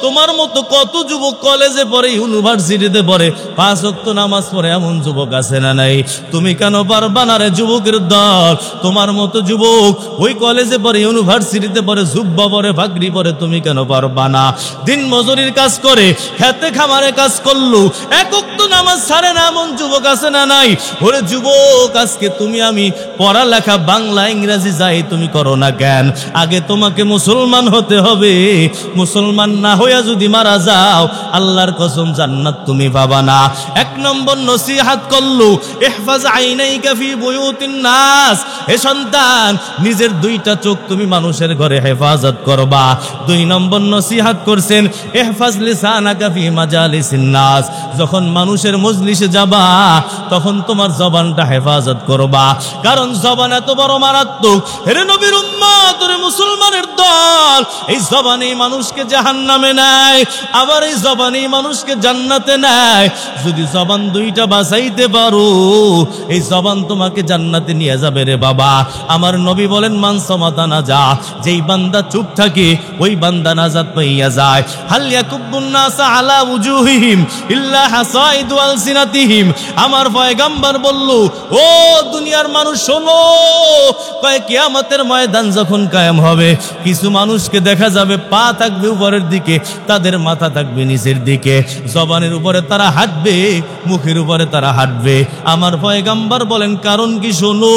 তোমার মতো কত যুবক কলেজে পড়ে, ইউনিভার্সিটিতে পড়ে, 5 ওয়াক্ত নামাজ পড়ে, এমন যুবক আছে না নাই? তুমি কেন পারবা না রে যুবকের দল? তোমার মতো যুবক ওই কলেজে পড়ে, ইউনিভার্সিটিতে পড়ে, জুব্বা পরে, ভাগরি পরে, তুমি কেন পারবা না? দিন মজুরির কাজ করে, খেতে খামারে কাজ করলো, এক ওয়াক্ত নামাজ ছাড়ে না, এমন যুবক আছে না নাই? ওরে যুবক, আজকে তুমি আমি পড়ালেখা বাংলা ইংরেজি যাই তুমি করো না কেন? আগে তোমাকে মুসলমান হতে হবে। মুসলমান না হইয়া যদি মারা যাও আল্লাহর কসম জান্নাত তুমি পাবা না। 1 নম্বর নসিহত করলো, ইহফাজ আইনাইকা ফি বুয়ুতিন নাস। হে সন্তান, নিজের 2টা চোখ তুমি মানুষের ঘরে হেফাজত করবা। 2 নম্বর নসিহত করছেন, ইহফাজ লিসানাকা ফি মাজালিসিন নাস। যখন মানুষের মজলিসে যাবা তখন তোমার জবানটা হেফাজত করবা, কারণ জবান এত বড় মারাত্মক। হে নবীর উম্মত, রে মুসলমানের দল, এই জবানই মানুষকে জাহান্নামে নেয়, আবার এই জবানই মানুষকে জান্নাতে নেয়। যদি জবান 2টা বাঁচাইতে পারো এই জবান তোমাকে জান্নাতে নিয়ে যাবে রে বাবা। আমার নবী বলেন, মান সামাতা নাজা, যেই বান্দা চুপ থাকে ওই বান্দা নাজাত পাইয়া যায়। হাল ইয়াকুবুন নাস আলা উজুহিহিম ইল্লা হাসাইদু আলসিনাতিহিম। আমার পয়গম্বর বলল, ও দুনিয়ার মানুষ শোনো, কয় কিয়ামতের ময়দান যখন কায়েম হবে কিছু মানুষকে দেখা যাবে পা থাকবে উপরের দিকে, তাদের মাথা থাকবে নিচের দিকে, জবানের উপরে তারা হাঁটবে, মুখের উপরে তারা হাঁটবে। আমার পয়গম্বর বলেন কারণ কি শোনো,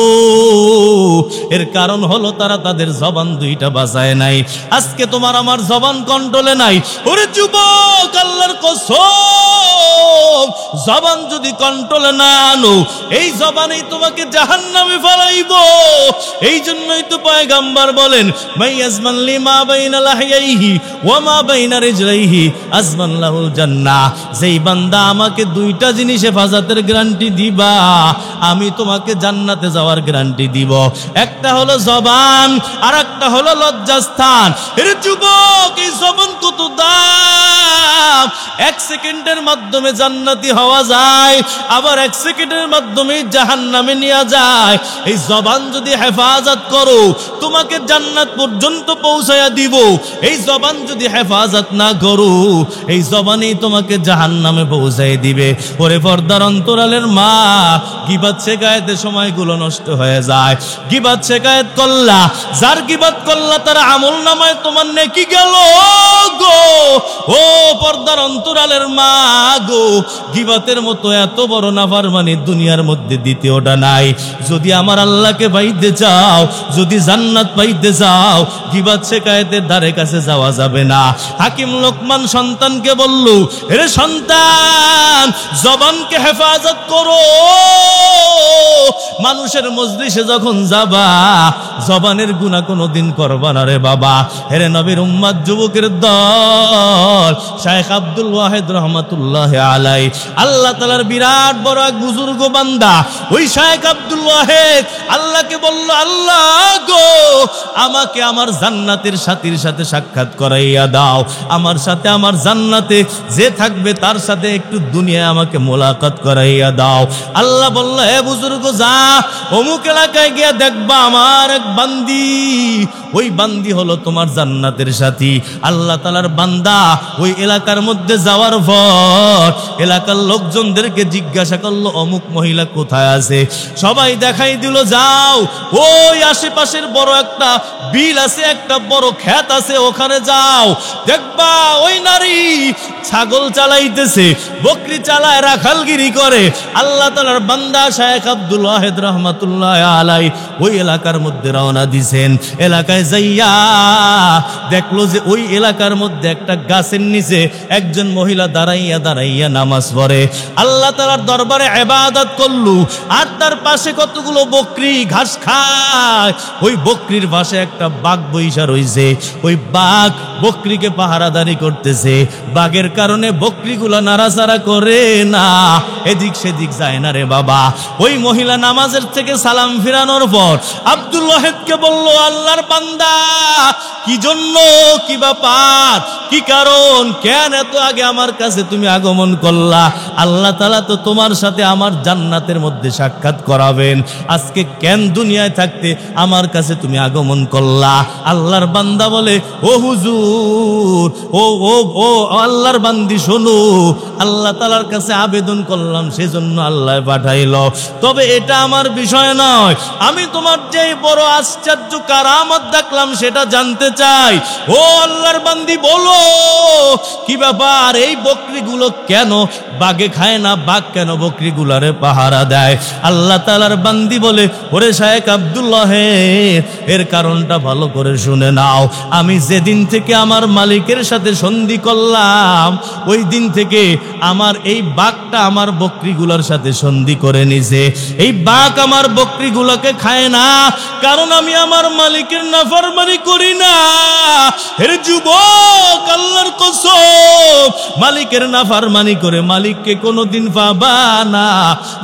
এর কারণ হলো তারা তাদের জবান 2টা বাঁচায় নাই। আজকে তোমার আমার জবান কন্ট্রোলে নাই। ওরে যুবক, আল্লাহর কসম, জবান যদি কন্ট্রোলে না আনো এই জবানেই তোমাকে জাহান্নামে ফেলাইব। এই জন্যই তো পয়গম্বর বলেন, মাইয়াজমান লিমা বাইনা লাহিয়াইহি ওয়া মা বাইনা রিজলাইহি আজমান লাহুল জান্নাহ। যেই বান্দা আমাকে 2টা জিনিস হেফাজতের গ্যারান্টি দিবা আমি তোমাকে জান্নাতে যাওয়ার গ্যারান্টি দিব। একটা হলো জবান, আর একটা হলো লজ্জাস্থান। এর যুবক, এই জবান কত দাম! 1 সেকেন্ডের মাধ্যমে জান্নাতি হওয়া যায়, আবার 1 সেকেন্ডের মাধ্যমে জাহান্নামে নিয়ে যায়। এই জবান যদি হেফাজত করো তোমাকে জান্নাত পর্যন্ত পৌঁছায়া দিব। এই জবান যদি হেফাজত না করো এই জবানই তোমাকে জাহান্নামে পৌঁছায় দিবে। ওরে পর্দার অন্তরালের মা, গীবাত শেখায়েতে সময়গুলো নষ্ট হয়ে যায়। গীবাত শেখায়েত করলা, যার গীবাত করলা তার আমল নামায় তোমার নেকি গেল গো। ও পর্দার অন্তরালের মা গো, গীবাতের মতো এত বড় নাফরমানি দুনিয়ার মধ্যে দ্বিতীয়টা নাই। যদি আমার আল্লাহকে পাইতে চাও, যদি জান্নাত পাইতে চাও, গীবাত শেখায়েতের ধারে কাছে যাওয়া যাবে না। হাকিম লোকমান সন্তানকে বলল, হে সন্তান, জবানকে হেফাজত করো। মানুষের মজলিসে যখন যাবা জবানের গুনাহ কোনোদিন করবা না রে বাবা। হে নবীর উম্মত, যুবকের দল, শাইখ আব্দুল ওয়াহিদ রহমাতুল্লাহ আলাই, আল্লাহ তাআলার বিরাট বড় এক বুজুর্গ বান্দা। ওই শাইখ আব্দুল ওয়াহিদ আল্লাহকে বলল, আল্লাহ গো, আমাকে আমার জান্নাতের সাথীর সাথে সাক্ষাৎ করাইয়া দাও, আমার সাথে আমার জান্নাতে যে থাকবে তার সাথে একটু দুনিয়ায় আমাকে মোলাকাত করাইয়া দাও। আল্লাহ বলল, হে বুজুর্গ, যা অমুক এলাকায় গিয়া দেখবা আমার এক বান্দি, ওই বান্দি হলো তোমার জান্নাতের সাথী। আল্লাহ তাআলার বান্দা ওই এলাকার মধ্যে যাওয়ার পর এলাকার লোকজনদেরকে জিজ্ঞাসা করলো, অমুক মহিলা কোথায় আছে? সবাই দেখাই দিল, যাও ওই আশেপাশের বড় একটা বিল আছে, একটা বড় ক্ষেত আছে, ওখানে যাও, দেখবা ওই নারী ছাগল চালাইতেছে, বকরি চালায়, রাখালগিরি করে। আল্লাহ তাআলার বান্দা শাইখ আব্দুল ওয়াহিদ রহমাতুল্লাহ আলাই ওই এলাকার মধ্যে রওনা দিছেন। এলাকায় যাইয়া দেখলো যে ওই এলাকার মধ্যে একটা গাছের নিচে একজন মহিলা দাঁড়াইয়া দাঁড়াইয়া নামাজ পড়ে, আল্লাহ তাআলার দরবারে ইবাদত করলো। আর তার পাশে কতগুলো বকরি ঘাস খায়, ওই বকরির পাশে একটা বাঘ বইসা রইছে। ওই বাঘ বকরিকে পাহারাদারি করতেছে। বাঘের কারণে বকরিগুলো নাড়াচাড়া করে না, এদিক সেদিক যায় না রে বাবা। ওই মহিলা নামাজের থেকে সালাম ফিরানোর পর আব্দুল ওয়াহিদকে বলল, আল্লাহর বান্দা, কি জন্য, কি ব্যাপার, কি কারণ, কেন এত আগে আমার কাছে তুমি আগমন করলা? আল্লাহ তাআলা তো তোমার সাথে আমার জান্নাতের মধ্যে সাক্ষাৎ করাবেন, আজকে কেন দুনিয়ায় থাকতে আমার কাছে তুমি আগমন করলা? আল্লাহর বান্দা বলে, ও হুজুর, ও ও ও আল্লাহর বান্দি, শোনো, আল্লাহ তাআলার কাছে আবেদন করলাম, সেজন্য আল্লাহ পাঠাইল। তবে এটা আমার বিষয় নয়, আমি তোমার যে বড় আশ্চর্য কারামত দেখলাম সেটা জানতে চাই। ও আল্লাহর বান্দি, বলো কি ব্যাপার? এই বকরিগুলো কেন বাঘে খায় না? বাঘ কেন বকরিগুলারে পাহারা দেয়? আল্লাহ তাআলার বান্দি বলে, ওরে শাইখ আব্দুল্লাহ, এর কারণটা ভালো করে শুনে নাও। আমি যেদিন থেকে আমার মালিকের সাথে সন্ধি করলাম, ওই দিন থেকে আমার এই বাঘটা আমার বকরিগুলোর সাথে সন্ধি করে নিছে। এই বাঘ আমার বকরিগুলোকে খায় না, কারণ আমি আমার মালিকের নাফরমানি করি না। এর যুবক, আল্লাহর কসম, মালিকের নাফরমানি করে মালিককে কোনোদিন পাবা না।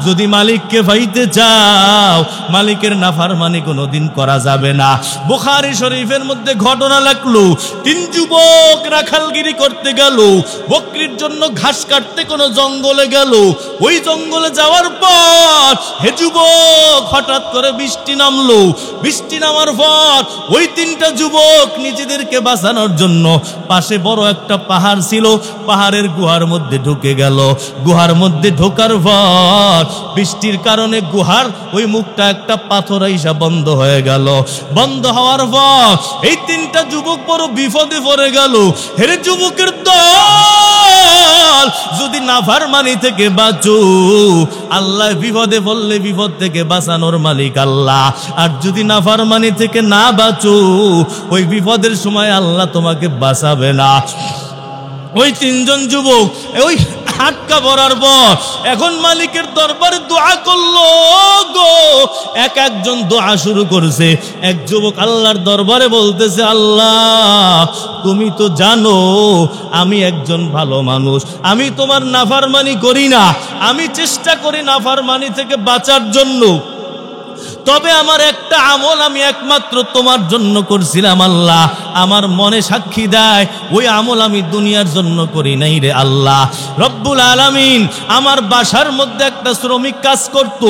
যদি মালিককে পাইতে চাও, মালিকের নাফরমানি কোনোদিন করা যাবে না। বুখারী শরীফের মধ্যে ঘটনা লাগলো, 3 যুবক রাখালগিরি করতে গেল, বকরির জন্য ঘাস কাটতে কোন জঙ্গলে গেল। ওই জঙ্গলে যাওয়ার পর হে যুবক, হঠাৎ করে বৃষ্টি নামলো। বৃষ্টি নামার পর ওই 3টা যুবক নিজেদেরকে বাঁচানোর জন্য পাশে বড় একটা পাহাড় ছিল, পাহাড়ের গুহার মধ্যে ঢুকে গেল। গুহার মধ্যে ঢোকার পর বৃষ্টির কারণে গুহার ওই মুখটা একটা পাথর আইসা বন্ধ হয়ে গেল। বন্ধ হওয়ার পর এই 3টা যুবক বড় বিপদে পড়ে গেল। হেরে যুবকের দল, যদি নাফরমানি থেকে বাঁচো, আল্লাহ বিপদে পড়লে বিপদ থেকে বাঁচানোর মালিক আল্লাহ। আর যদি নাফরমানি থেকে না বাঁচো, ওই বিপদের সময় আল্লাহ তোমাকে বাঁচাবে না। ওই 3জন যুবক ওই হাটকা পড়ার পর এখন মালিকের দরবারে দোয়া করলো গো। একজন দোয়া শুরু করছে। এক যুবক আল্লাহর দরবারে বলতেছে, আল্লাহ তুমি তো জানো আমি একজন ভালো মানুষ, আমি তোমার নাফরমানি করি না, আমি চেষ্টা করি নাফরমানি থেকে বাঁচার জন্য। তবে আমার একটা আমল আমি একমাত্র তোমার জন্য করছিলাম আল্লাহ, আমার মনে সাক্ষী দেয় ওই আমল আমি দুনিয়ার জন্য করি নাই রে আল্লাহ। রব্বুল আলামিন আমার বাসার মধ্যে একটা শ্রমিক কাজ করত,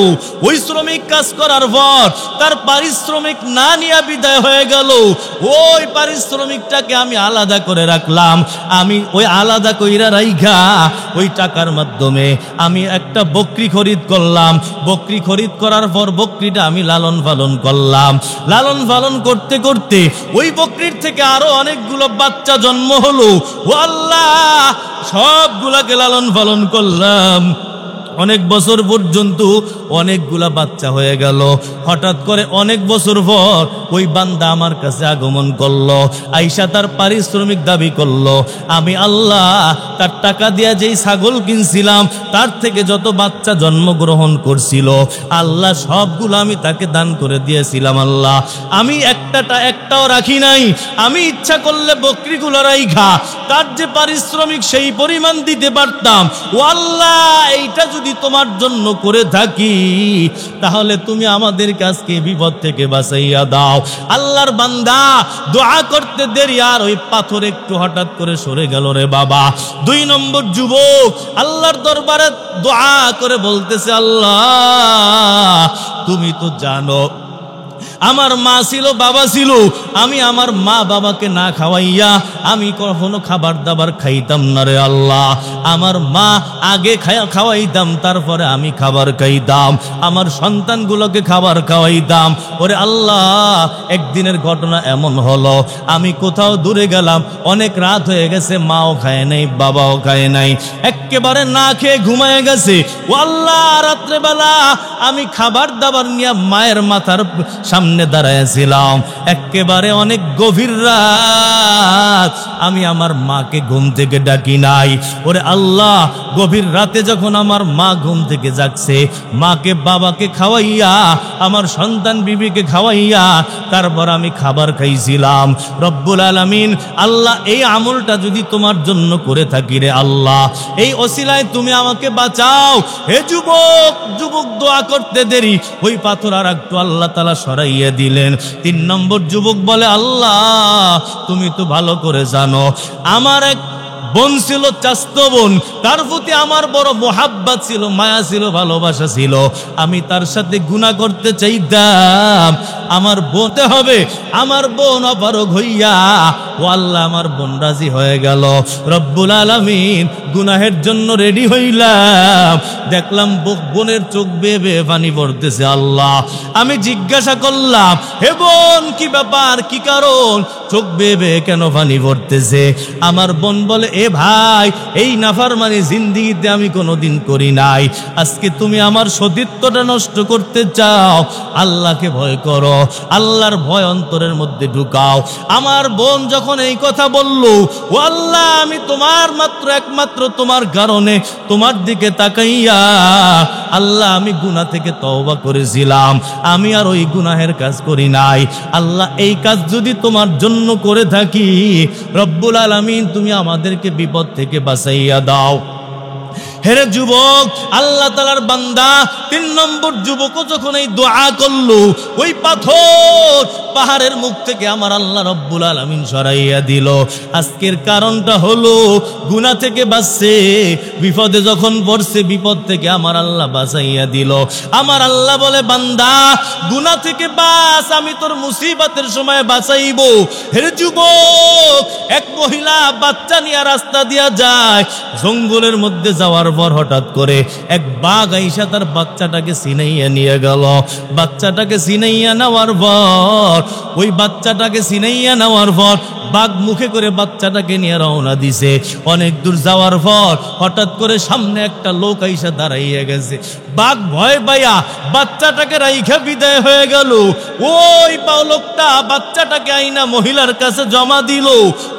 ওই শ্রমিক কাজ করার পর তার পারিশ্রমিক না নিয়ে বিদায় হয়ে গেল। ওই পারিশ্রমিকটাকে আমি আলাদা করে রাখলাম, আমি ওই আলাদা কইরা রাইখা ওই টাকার মাধ্যমে আমি একটা বকরি খরিদ করলাম। বকরি খরিদ করার পর বকরিটা আমি লালন পালন করলাম। লালন পালন করতে করতে ওই বকরির থেকে আরো অনেকগুলো বাচ্চা জন্ম হলো। ও আল্লাহ, সবগুলাকে লালন পালন করলাম। অনেক বছর পর্যন্ত অনেকগুলা বাচ্চা হয়ে গেল। হঠাৎ করে অনেক বছর পর ওই বান্দা আমার কাছে আগমন করলো, আইসা তার পারিশ্রমিক দাবি করলো। আমি আল্লাহ তার টাকা দিয়া যেই ছাগল কিনছিলাম তার থেকে যত বাচ্চা জন্মগ্রহণ করছিল আল্লাহ সবগুলো আমি তাকে দান করে দিয়েছিলাম। আল্লাহ আমি একটাও রাখি নাই। আমি ইচ্ছা করলে বকরিগুলো রাইখা তার যে পারিশ্রমিক সেই পরিমাণ দিতে পারতাম। ও আল্লাহ, এইটা যদি তোমার জন্য করে থাকি তাহলে তুমি আমাদের কাছকে বিপদ থেকে বাঁচাইয়া দাও। আল্লাহর বান্দা দোয়া করতে দেরি আর ওই পাথর একটু হঠাৎ করে সরে গেল রে বাবা। 2 নম্বর যুবক আল্লাহর দরবারে দোয়া করে বলতেছে, আল্লাহ তুমি তো জানো আমার মা ছিল বাবা ছিল, আমি আমার মা বাবাকে না খাওয়াইয়া আমি কখনো খাবার দাবার খাইতাম না রে আল্লাহ। আমার মা আগে খাওয়াইতাম, তারপরে আমি খাবার খাইতাম, আমার সন্তানগুলোকে খাবার খাওয়াইতাম। ওরে আল্লাহ, একদিনের ঘটনা এমন হলো, আমি কোথাও দূরে গেলাম, অনেক রাত হয়ে গেছে, মাও খায় নাই বাবাও খায় নাই, একেবারে না খেয়ে ঘুমায় গেছে। ও আল্লাহ, রাত্রেবেলা আমি খাবার দাবার নিয়ে মায়ের মাথার সামনে দাঁড়াইছিলাম, একেবারে অনেক গভীর রাত, আমি আমার মাকে ঘুম থেকে ডাকি নাই। ওরে আল্লাহ, গভীর রাতে যখন আমার মা ঘুম থেকে জাগছে, মাকে বাবাকে খাওয়াইয়া আমার সন্তান বিবিকে খাওয়াইয়া তারপর আমি খাবার খাইছিলাম। রব্বুল আলামিন, আল্লাহ এই আমলটা যদি তোমার জন্য করে থাকি রে আল্লাহ, এই ওসিলায় তুমি আমাকে বাঁচাও। হে যুবক, যুবক দোয়া করতে দেরি ওই পাথর আর একটু আল্লাহ তাআলা সরাইয়া দিলেন। 3 নম্বর যুবক বলে, আল্লাহ তুমি তো ভালো করে জানো আমার এক বোন ছিল, চাস্তো বোন, তার প্রতি আমার বড় মোহাব্বত ছিল, মায়া ছিল, ভালোবাসা ছিল। আমি তার সাথে গুনাহ করতে চাইতাম, আমার বোনতে হবে, আমার বোন অপারগ হইয়া, ও আল্লাহ আমার বোন রাজি হয়ে গেল। রব্বুল আলামিন, গুনাহের জন্য রেডি হইলাম, দেখলাম বোনের চোখ বেয়ে বেয়ে পানি পড়তেছে। আল্লাহ, আমি জিজ্ঞাসা করলাম, হে বোন কি ব্যাপার, কি কারণ, চোখ বেয়ে বেয়ে কেন পানি পড়তেছে? আমার বোন বলে, এ ভাই, এই নাফরমানি জিন্দেগিতে আমি কোনোদিন করি নাই, আজকে তুমি আমার সতীত্বটা নষ্ট করতে চাও, আল্লাহকে ভয় করো, আল্লাহর ভয় অন্তরের মধ্যে ঢুকাও। আমার বোন যখন এই কথা বলল, ও আল্লাহ, আমি তোমার একমাত্র তোমার কারণে তোমার দিকে তাকাইয়া আল্লাহ আমি গুনাহ থেকে তওবা করেছিলাম, আমি আর ওই গুনাহের কাজ করি নাই। আল্লাহ, এই কাজ যদি তোমার জন্য করে থাকি, রব্বুল আলামিন তুমি আমাদেরকে বিপদ থেকে বাঁচাইয়া দাও। হেরে যুবক, আল্লাহ তাআলার বান্দা 3 নম্বর যুবকও যখন এই দোয়া করলো, ওই পাথর পাহাড়ের মুখ থেকে আমার আল্লাহ রব্বুল আলামিন সরাইয়া দিল। আজকের কারণটা হলো গুনাহ থেকে বাঁচছে, বিপদে যখন পড়ছে বিপদ থেকে আমার আল্লাহ বাঁচাইয়া দিল। আমার আল্লাহ বলে, বান্দা গুনাহ থেকে বাঁচ, আমি তোর মুসিবতের সময় বাঁচাইবো। হেরে যুবক, এক মহিলা বাচ্চা নিয়ে রাস্তা দিয়া যায়, জঙ্গলের মধ্যে যাওয়ার পর হঠাৎ করে এক বাঘ আইসা তার বাচ্চাটাকে ছিনাইয়া নিয়ে গেল। বাচ্চাটাকে ছিনাইয়া নেওয়ার পর বাঘ মুখে করে বাচ্চাটাকে নিয়ে রওনা দিছে। অনেক দূর যাওয়ার পর হঠাৎ করে সামনে একটা লোক আইসা দাঁড়াইয়া গেছে। বাঘ ভয় পাইয়া বাচ্চাটাকে রাইখা বিদায় হয়ে গেল। ওই লোকটা বাচ্চাটাকে আইনা মহিলার কাছে জমা দিল।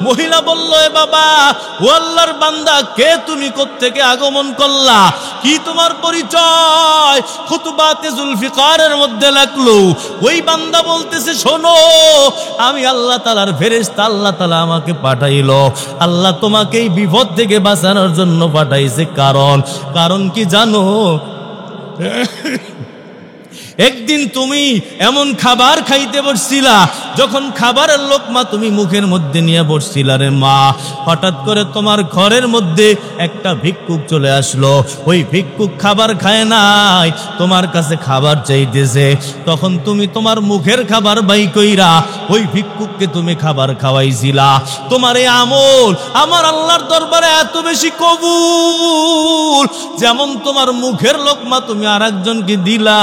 মহিলা বলল, এ বাবা, ও আল্লাহর বান্দা, কে তুমি, কোত্থেকে আগমন করলা, কি তোমার পরিচয়? খুতবাতে জুলফিকারের মধ্যে লেখলো। ওই বান্দা বলতেছে, শোনো, আমি আল্লাহ তাআলার ফেরেশতা, আল্লাহ তাআলা আমাকে পাঠাইলো, আল্লাহ তোমাকে এই বিপদ থেকে বাঁচানোর জন্য পাঠাইছে। কারণ কি জানো? একদিন তুমি এমন খাবার খাইতে বসছিলা, যখন খাবারের লোকমা তুমি মুখের মধ্যে নিয়ে বসছিলা রে মা, হঠাৎ করে তোমার ঘরের মধ্যে একটা ভিক্ষুক চলে আসলো। ওই ভিক্ষুক খাবার খায় নাই, তোমার কাছে খাবার চাইতেছে। তখন তুমি তোমার মুখের খাবার বাই কইরা ওই ভিক্ষুককে তুমি খাবার খাওয়াইছিলা। তোমার এই আমল আমার আল্লাহর দরবারে এত বেশি কবুল, যেমন তোমার মুখের লোকমা তুমি আর একজনকে দিলা,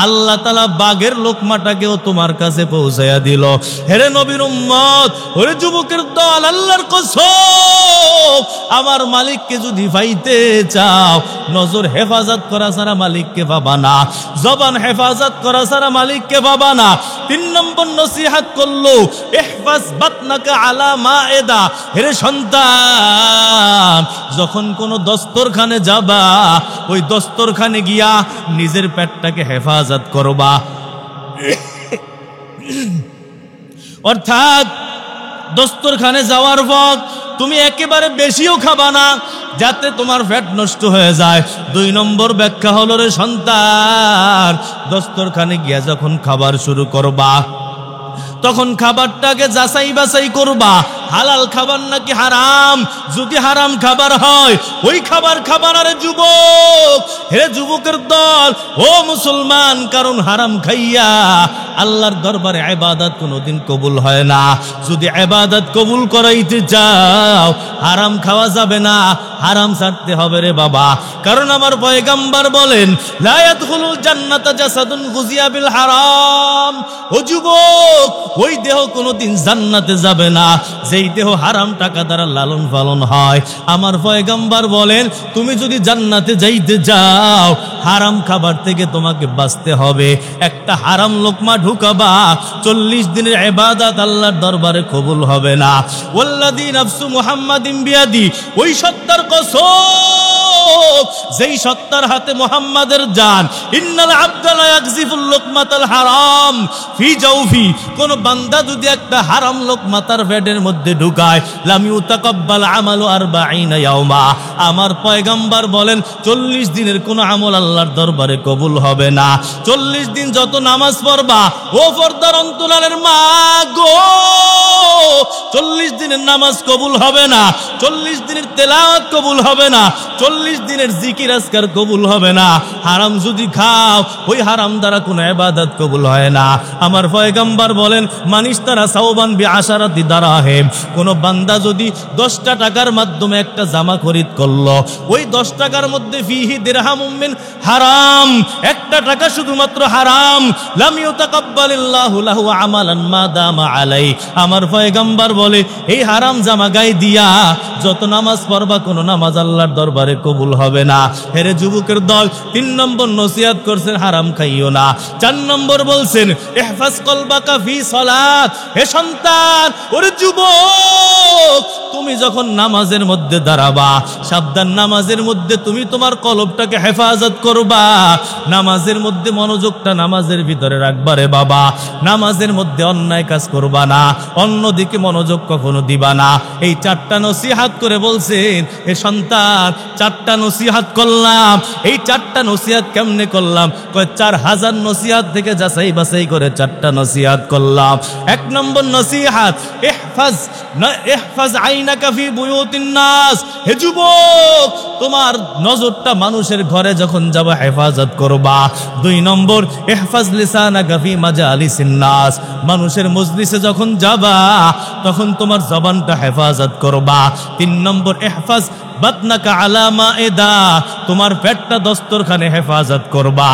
আল্লাহ তাআলা বাঘের লোকমাটাকেও তোমার কাছে পৌঁছায়া দিল। হেরে নবীর উম্মত, ওরে যুবকের দল, আল্লাহর কসম, আমার মালিককে যদি পাইতে চাও নজর হেফাজত করা ছাড়া মালিককে পাবা না, জবান হেফাজত করা ছাড়া মালিককে পাবা না। 3 নম্বর নসিহত করলো ইহফাজ বাতনাকা আলা মায়েদা, হে সন্তান যখন কোন দস্তরখানে যাবা ওই দস্তরখানে গিয়া নিজের পেটটাকে হেফাজত করবা। অর্থাৎ দস্তরখানে যাওয়ার পর তুমি একেবারে বেশিও খাবা না যাতে তোমার পেট নষ্ট হয়ে যায়। 2 নম্বর ব্যাখ্যা হলো রে সন্তান দস্তরখানে গিয়া যখন খাবার শুরু করবা তখন খাবারটাকে যাচাই বাছাই করবা হালাল খাবার নাকি হারাম। যদি হারাম খাবার হয় ওই খাবার খাবার। আরে যুবক, হে যুবকের দল, ও মুসলমান, কারণ হারাম খাইয়া আল্লাহর দরবারে ইবাদত কোনোদিন কবুল হয় না। যদি ইবাদত কবুল করাইতে চাও হারাম খাওয়া যাবে না, হারাম ছাড়তে হবে রে বাবা। কারণ আমার পয়গম্বর বলেন লা ইয়াদখুলুল জান্নাতা জাসাদুন গুজিয়া বিল হারাম। ও যুবক, ওই দেহ কোনোদিন জান্নাতে যাবে না যেই দেহ হারাম টাকা দ্বারা লালন পালন হয়। আমার পয়গম্বর বলেন তুমি যদি জান্নাতে যাইতে যাও হারাম খাবার থেকে তোমাকে বাঁচতে হবে। একটা হারাম লোকমা ঢুকাবা 40 দিনের ইবাদত আল্লাহর দরবারে কবুল হবে না। ওয়াল্লাযী নাফসু মুহাম্মাদিন বিয়াদি, ওই সত্তার কসম যেই সত্তার হাতে মুহাম্মাদের জান, ইন্নাল আবদা লা ইয়াগযিফুল লুকমাতাল হারাম ফি জাওফি, কোন বান্দা যদি একটা হারাম লোকমা তার পেটের মধ্যে ঢুকায় লাম ইউতাকাব্বাল আমালু 40 ইয়াওমা, আমার পয়গম্বর বলেন 40 দিনের কোন আমল আল্লাহর দরবারে কবুল হবে না। 40 দিন যত নামাজ পড়বা ও পর্দার অন্তরালের মা গো, 40 দিনের নামাজ কবুল হবে না, 40 দিনের তেলাওয়াত কবুল হবে না, 40 দিনের জিকির আজকার কবুল হবে না। হারাম যদি খাও ওই হারাম দ্বারা কোনো ইবাদত কবুল হয় না। আমার পয়গম্বর বলেন মানিস তারা সাওবান বিআশারাতি দারাহিম, কোন বান্দা যদি 10টা টাকার মাধ্যমে একটা জামা খরিদ করলো ওই 10 টাকার মধ্যে ফিহি দিরহামুম মিন হারাম, একটা টাকা শুধুমাত্র হারাম, লাম ইউতাকাব্বালিল্লাহু লাহু আমালান মা দামা আলাই। আমার পয়গম্বর বলে এই হারাম জামা গায়ে দিয়া যত নামাজ পড়বা কোন নামাজ আল্লাহর দরবারে কবুল হবে না। হেরে যুবকের দল, 3 নম্বর নসিহত করছেন হারাম খাইও না। 4 নম্বর বলছেন ইহফাজ কলবাকা ফি সালাত, হে সন্তান, ওরে যুবক, তুমি যখন নামাজের মধ্যে দাঁড়াবা সাবধান, নামাজের মধ্যে তুমি তোমার কলবটাকে হেফাজত করবা। নামাজের মধ্যে মনোযোগটা নামাজের ভিতরে রাখবা রে বাবা। নামাজের মধ্যে অন্যায় কাজ করবা না, অন্যদিকে মনোযোগ কখনো দিবা না। এই 4টা নসিহত করে বলছেন হে সন্তান 4টা নসিহত করলাম। এই 4টা নসিহত কেমনে করলাম? 4000 নসিহত থেকে যাচাই বাছাই করে 4টা নসিহত করলাম। 1 নম্বর নসিহত ইহফাজ আইনাকা ফি বুয়ুতিন নাস, হে যুবক তোমার নজরটা মানুষের ঘরে যখন যাবা হেফাজত করবা। 2 নম্বর ইহফাজ লিসানাকা ফি মাজালিসিন নাস, মানুষের মজলিসে যখন যাবা তখন তোমার জবানটা হেফাজত করবা। 3 নম্বর ইহফাজ বাতনাকা আলা মায়েদা, তোমার পেটটা দস্তরখানে হেফাজত করবা।